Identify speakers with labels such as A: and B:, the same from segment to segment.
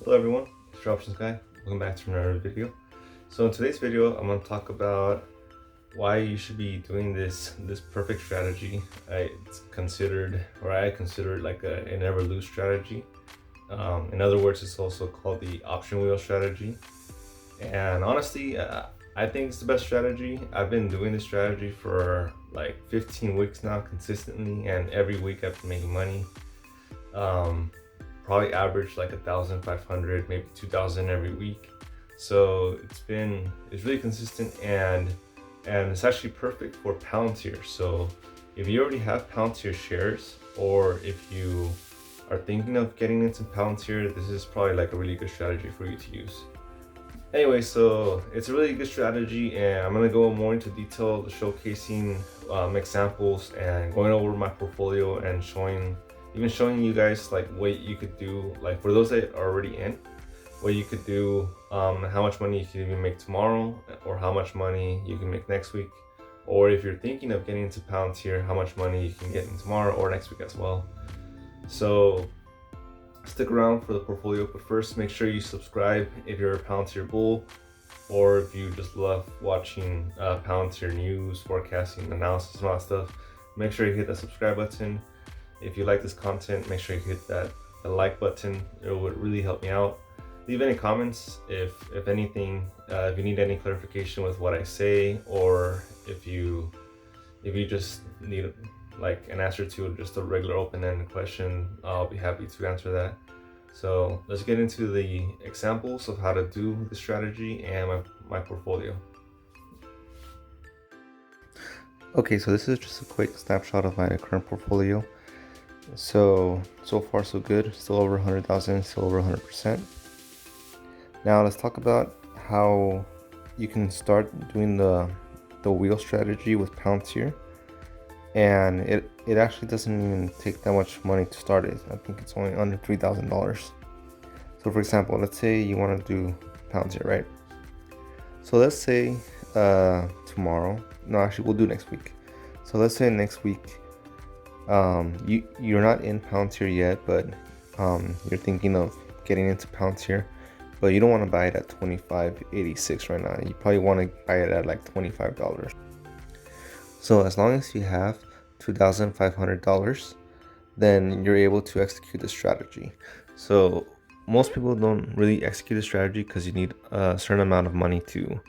A: Hello everyone, it's your Options Guy. Welcome back to another video. So in today's video, I'm going to talk about why you should be doing this perfect strategy. I consider it like a never lose strategy. In other words, it's also called the option wheel strategy. And honestly, I think it's the best strategy. I've been doing this strategy for like 15 weeks now consistently, and every week I've been making money. Probably average like 1,500, maybe 2,000 every week. So it's really consistent, and it's actually perfect for Palantir. So if you already have Palantir shares, or if you are thinking of getting into Palantir, this is probably like a really good strategy for you to use. Anyway, so it's a really good strategy, and I'm gonna go more into detail, showcasing examples and going over my portfolio and showing you guys like what you could do, like for those that are already in, what you could do, how much money you can even make tomorrow, or how much money you can make next week, or if you're thinking of getting into Palantir, how much money you can get in tomorrow or next week as well. So stick around for the portfolio, but first make sure you subscribe if you're a Palantir bull, or if you just love watching Palantir news, forecasting, analysis, and all that stuff. Make sure you hit that subscribe button. If you like this content, make sure you hit the like button. It would really help me out. Leave any comments if anything, if you need any clarification with what I say, or if you just need like an answer to just a regular open-ended question, I'll be happy to answer that. So let's get into the examples of how to do the strategy and my portfolio.
B: Okay, so this is just a quick snapshot of my current portfolio. So far so good, still over 100,000, still over 100%. Now let's talk about how you can start doing the wheel strategy with Palantir. And it actually doesn't even take that much money to start it. I think it's only under $3,000. So for example, let's say you want to do Palantir, right? So let's say tomorrow, no, actually we'll do next week. So let's say next week, you're not in Palantir yet, but you're thinking of getting into Palantir, but you don't want to buy it at $25.86 right now. You probably want to buy it at like $25. So as long as you have $2,500, then you're able to execute the strategy. So most people don't really execute the strategy because you need a certain amount of money to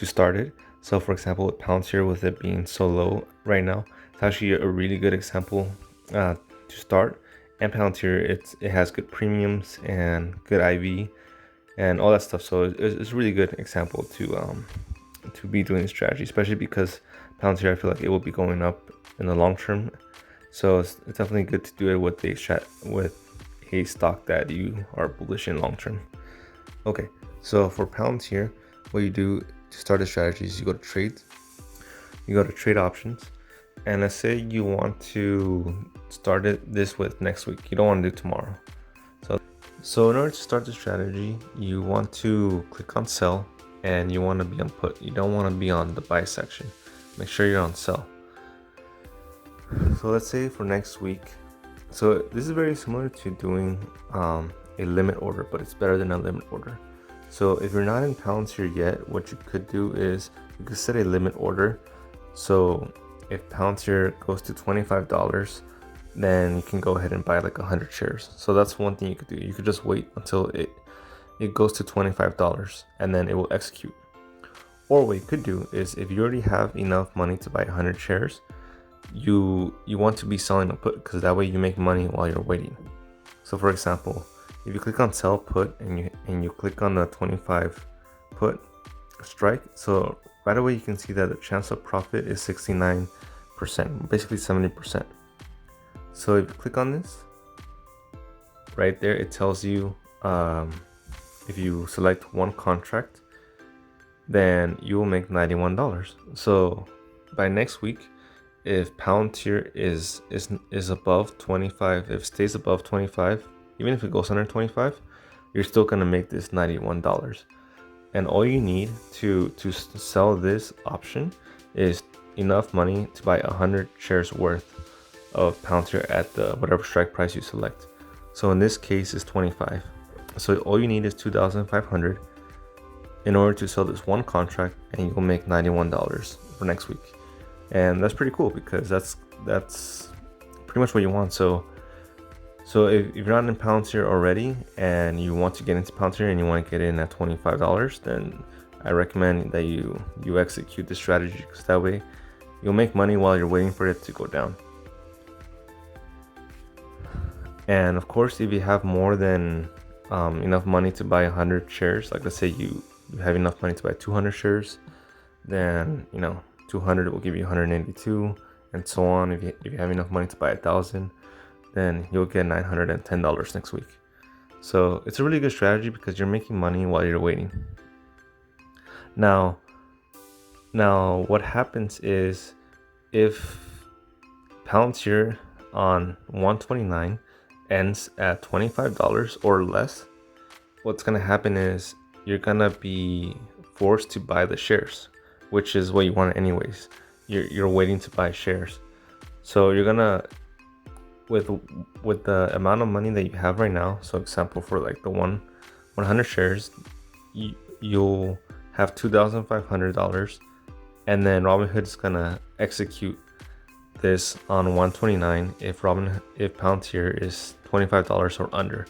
B: start it. So for example, with Palantir, with it being so low right now, it's actually a really good example to start. And Palantir, it has good premiums and good IV and all that stuff. So it's a really good example to be doing this strategy, especially because Palantir, I feel like it will be going up in the long term. So it's definitely good to do it with a stock that you are bullish in long term. Okay, so for Palantir, what you do to start a strategy is you go to trade options, and let's say you want to start this with next week. You don't want to do tomorrow. So in order to start the strategy, you want to click on sell, and you want to be on put. You don't want to be on the buy section. Make sure you're on sell. So let's say for next week, so this is very similar to doing a limit order, but it's better than a limit order. So if you're not in Palantir yet, what you could do is you could set a limit order. So if Palantir goes to $25, then you can go ahead and buy like 100 shares. So that's one thing you could do. You could just wait until it goes to $25, and then it will execute. Or what you could do is, if you already have enough money to buy 100 shares, you want to be selling a put, because that way you make money while you're waiting. So for example, if you click on sell put and you click on the 25 put strike, so right away you can see that the chance of profit is 69%, basically 70%. So if you click on this, right there, it tells you if you select one contract, then you will make $91. So by next week, if Palantir is above 25, if it stays above 25, even if it goes under 25, you're still gonna make this $91. And all you need to sell this option is enough money to buy 100 shares worth of Palantir at the whatever strike price you select. So in this case, it's 25. So all you need is 2,500 in order to sell this one contract, and you'll make $91 for next week. And that's pretty cool because that's pretty much what you want. So if you're not in Palantir already and you want to get into Palantir and you want to get in at $25, then I recommend that you execute this strategy, because that way you'll make money while you're waiting for it to go down. And of course, if you have more than enough money to buy 100 shares, like let's say you have enough money to buy 200 shares, then 200 will give you 182, and so on. If you have enough money to buy 1,000, then you'll get $910 next week. So it's a really good strategy because you're making money while you're waiting. Now what happens is, if Palantir on 129 ends at $25 or less, what's going to happen is you're going to be forced to buy the shares, which is what you want anyways. You're waiting to buy shares. So you're going to, with the amount of money that you have right now, so example for like the 100 shares, you'll have $2,500, and then Robinhood is gonna execute this on 129 if Palantir is $25 or under,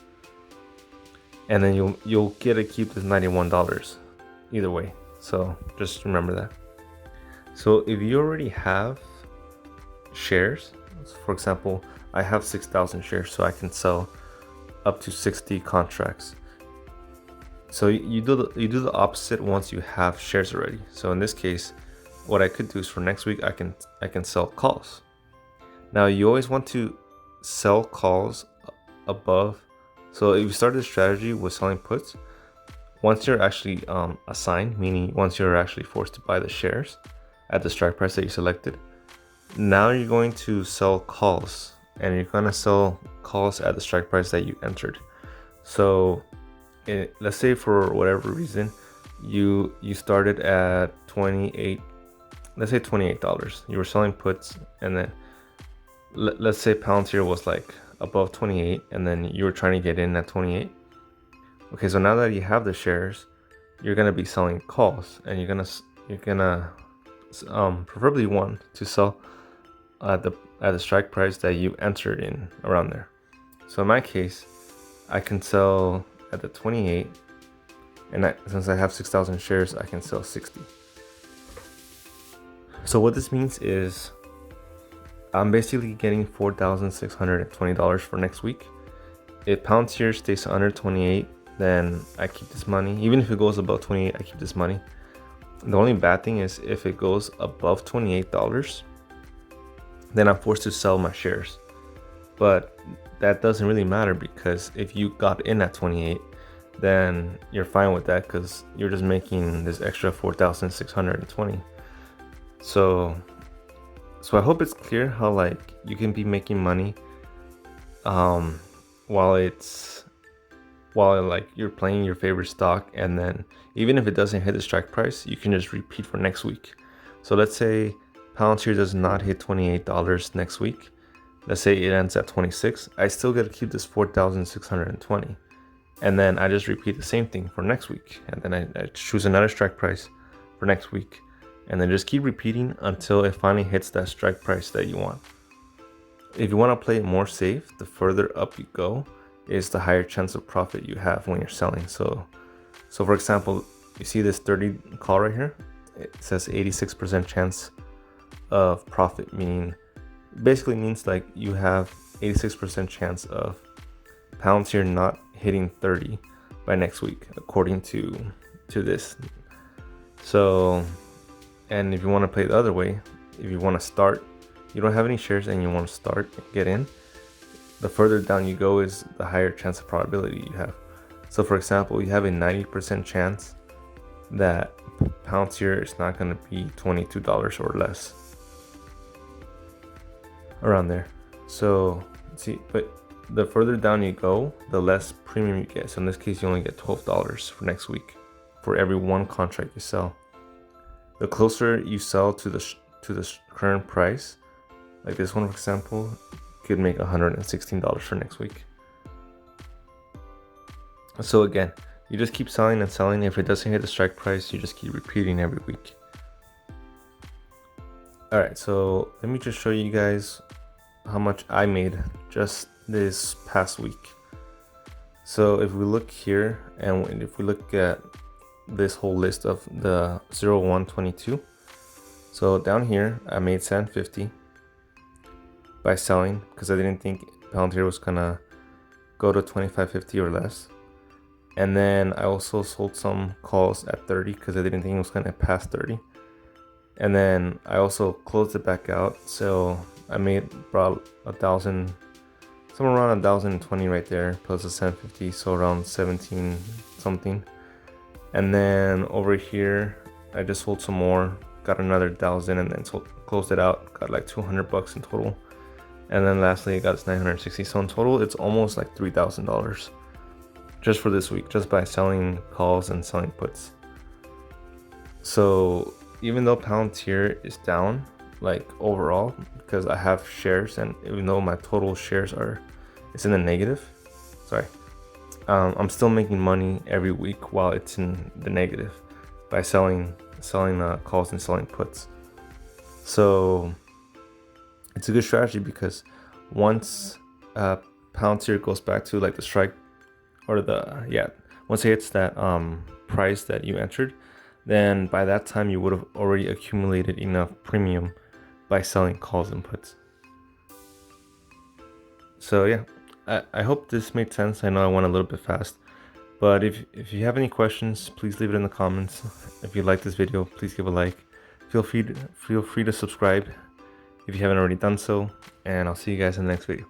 B: and then you'll get to keep this $91 either way. So just remember that. So if you already have shares, for example, I have 6,000 shares, so I can sell up to 60 contracts. So you do the opposite once you have shares already. So in this case, what I could do is for next week, I can sell calls. Now you always want to sell calls above. So if you start this strategy with selling puts, once you're actually assigned, meaning once you're actually forced to buy the shares at the strike price that you selected, now you're going to sell calls, and you're going to sell calls at the strike price that you entered. So let's say for whatever reason you started at 28, let's say $28. You were selling puts, and then let's say Palantir was like above 28, and then you were trying to get in at 28. Okay, so now that you have the shares, you're gonna be selling calls, and you're gonna preferably want to sell at the strike price that you entered in, around there. So in my case, I can sell at the 28, and since I have 6,000 shares, I can sell 60. So what this means is I'm basically getting $4,620 for next week. If Palantir stays under 28, then I keep this money. Even if it goes above 28, I keep this money. The only bad thing is if it goes above $28, then I'm forced to sell my shares. But that doesn't really matter, because if you got in at 28, then you're fine with that, because you're just making this extra 4,620. So I hope it's clear how like you can be making money while like you're playing your favorite stock, and then even if it doesn't hit the strike price, you can just repeat for next week. So let's say Palantir does not hit $28 next week. Let's say it ends at 26. I still get to keep this 4,620, and then I just repeat the same thing for next week, and then I choose another strike price for next week, and then just keep repeating until it finally hits that strike price that you want. If you want to play it more safe, the further up you go is the higher chance of profit you have when you're selling. So for example, you see this 30 call right here? It says 86% chance of profit, meaning basically means like you have 86% chance of Palantir not hitting 30 by next week, according to this. So, and if you want to play the other way, if you want to start, you don't have any shares and you want to start and get in, the further down you go is the higher chance of probability you have. So for example, you have a 90% chance that Palantir is not going to be $22 or less, around there. So see, but the further down you go, the less premium you get. So in this case, you only get $12 for next week for every one contract you sell. The closer you sell to the current price, like this one for example, could make $116 for next week. So again, you just keep selling and selling. If it doesn't hit the strike price, you just keep repeating every week. All right, so let me just show you guys how much I made just this past week. So if we look here, and if we look at this whole list of the 0122, so down here I made 750 by selling because I didn't think Palantir was gonna go to 25.50 or less. And then I also sold some calls at 30 because I didn't think it was gonna pass 30. And then I also closed it back out, so I brought 1,000, somewhere around 1,020 right there, plus the 750, so around 17 something. And then over here, I just sold some more, got another 1,000, and then closed it out, got like $200 in total. And then lastly, I got this 960. So in total, it's almost like $3,000 just for this week, just by selling calls and selling puts. So even though Palantir is down, like overall, because I have shares, and even though my total shares it's in the negative, I'm still making money every week while it's in the negative by selling calls and selling puts. So it's a good strategy because once Palantir goes back to like the strike, or once it hits that price that you entered, then by that time you would have already accumulated enough premium by selling calls and puts. So yeah, I hope this made sense. I know I went a little bit fast, but if you have any questions, please leave it in the comments. If you like this video, please give a like. Feel free to subscribe if you haven't already done so, and I'll see you guys in the next video.